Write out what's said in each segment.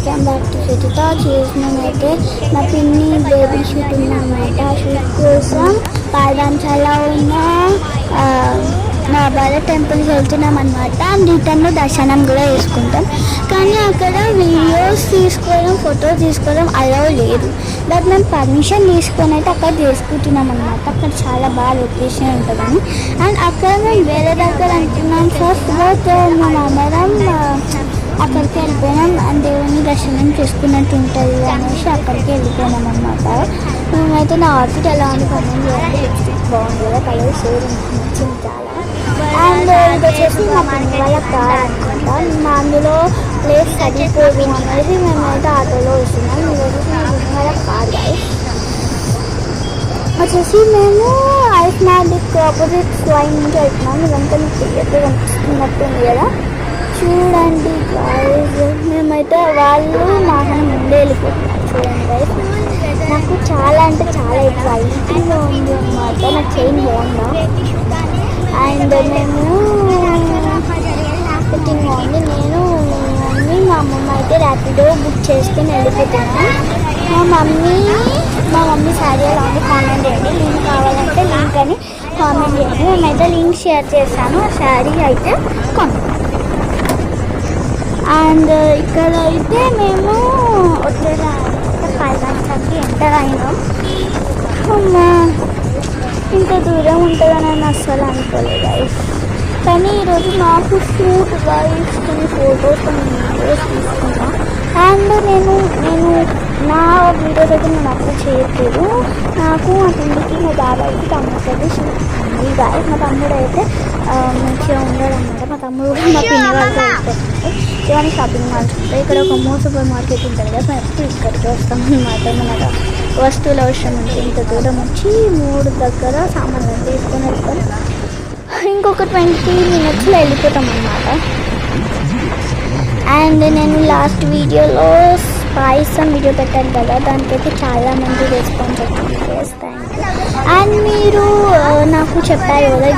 Welcome back to Suchitha. చూసినామైతే మా పిన్ని బేబీ షూట్ ఉందన్నమాట. ఆ షూట్ కోసం పాల్వంచాలో ఉన్న బాబా టెంపుల్కి వెళ్తున్నాం అనమాట. అండ్ రిటర్న్లో దర్శనం కూడా చేసుకుంటాం. కానీ అక్కడ వీడియోస్ తీసుకోవడం, ఫొటోస్ తీసుకోవడం అలౌ లేదు. బట్ మేము పర్మిషన్ తీసుకొని అయితే అక్కడ చేసుకుంటున్నాం అనమాట. అక్కడ చాలా బాగా లొకేషన్ ఉంటుందని. అండ్ అక్కడ మేము వేరే దగ్గర అంటున్నాం ఫస్ట్. బట్ మేము అందరం అక్కడికి వెళ్ళిపోయినాం. అండ్ దేవుని దర్శనం చేసుకున్నట్టు ఉంటుంది అనేసి అక్కడికి వెళ్ళిపోయినాం అనమాట. మేమైతే నా అవుట్ఫిట్ ఎలా ఉంది కమెంట్ చేయండి. బాగుంది కదా, కలర్ షేర్ నచ్చింది చాలా. అండ్ ఇది వచ్చేసి మా పిన్ని వాళ్ళ కార్ అనుకుంటా. మా అందులో ప్లేస్ సరిపోదు అనేది మేమైతే ఆటోలో వస్తున్నాం. ఇది వచ్చేసి మా పిన్ని వాళ్ళ కార్ గైస్. వచ్చేసి మేము ఐస్మాటిక్ ఆపోజిట్ లైన్ నుంచి వెళ్తున్నాం. ఇదంతా మీకు క్లియర్గా కనిపిస్తున్నట్టుంది కదా, చూడండి గైస్. మేమైతే వాళ్ళు మాకన్నా ముందే వెళ్ళిపోతున్నారు. చూడండి గైస్, నాకు చాలా అంటే చాలా ఎక్సైటింగ్గా ఉంది అన్నమాట. నాకు చైన్ బాగుందా. అండ్ మేము ఫిట్టింగ్ బాగుంది. నేను మమ్మీ మా అమ్మమ్మ అయితే ర్యాపిడో బుక్ చేసుకుని వెళ్ళిపోతున్నాను. మా మమ్మీ శారీ ఎలా ఉంది కామెంట్ చేయండి. లింక్ కావాలంటే లింక్ అని కామెంట్ చేయండి. మేమైతే లింక్ షేర్ చేస్తాను. ఆ శారీ అయితే కొన్నాం. అండ్ ఇక్కడ అయితే మేము వచ్చేసా ఫైనాన్స్కి ఎంటర్ అయినాం. ఇంత దూరం ఉంటుందని నేను అస్సలు అనుకోలేదు గైస్. కానీ ఈరోజు నాకు షూట్ గైస్, కొన్ని ఫొటోస్ కొన్ని వీడియోస్ తీసుకున్నా. అండ్ నేను నా వీడియోస్ అయితే నేను అప్లోడ్ చేయట్లేదు. నాకు మా తమ్ముడికి మా బాబాయ్కి తమ్ముడికి షూట్ ఉంది గైస్. మా తమ్ముడు అయితే మంచిగా ఉండడు అనమాట. మా తమ్ముడు కూడా మా పిన్ని వాళ్ళతో వెళ్ళిపోతుంది. ఏమైనా షాపింగ్ మాల్స్ ఉంటాయి. ఇక్కడ ఒక సూపర్ మార్కెట్ ఉంటుంది కదా, మేము ఎప్పుడు ఇక్కడికి వస్తాం అనమాట. మన వస్తువులు అవసరం ఉంటే ఇంత దూరం వచ్చి 3 దగ్గర సామాన్లు తీసుకొని వెళ్తాం. ఇంకొక 20 minutesలో వెళ్ళిపోతాం అన్నమాట. అండ్ నేను లాస్ట్ వీడియోలో పాయసం వీడియో పెట్టాను కదా, దానికైతే చాలామంది రెస్పాన్స్ వచ్చింది. Thank you. అండ్ మీరు నాకు చెప్పారు కదా,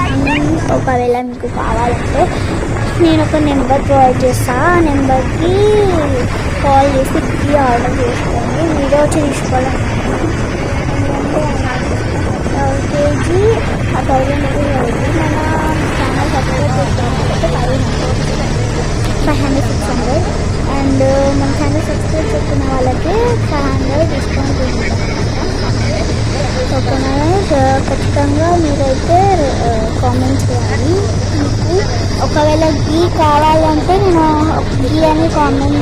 ఒకవేళ మీకు కావాలంటే నేను ఒక నెంబర్ ప్రొవైడ్ చేస్తాను. ఆ నెంబర్కి కాల్ చేసి ఇప్పి ఆర్డర్ చేసుకోండి. వీడియో వచ్చి తీసుకోవాలి. కేజీ 1000 రూపీస్ అవుతుంది. మన ఛానల్ సబ్స్క్రైబ్ చేసుకోవాలంటే 500 600. అండ్ మన ఛానల్ సబ్స్క్రైబ్ చేసుకున్న వాళ్ళకి 500 డిస్కౌంట్ ఉంటుంది. ఓకేనా, ఖచ్చితంగా మీరైతే కామెంట్ చేయాలి. మీకు ఒకవేళ గీ కావాలంటే నేను గీ అని కామెంట్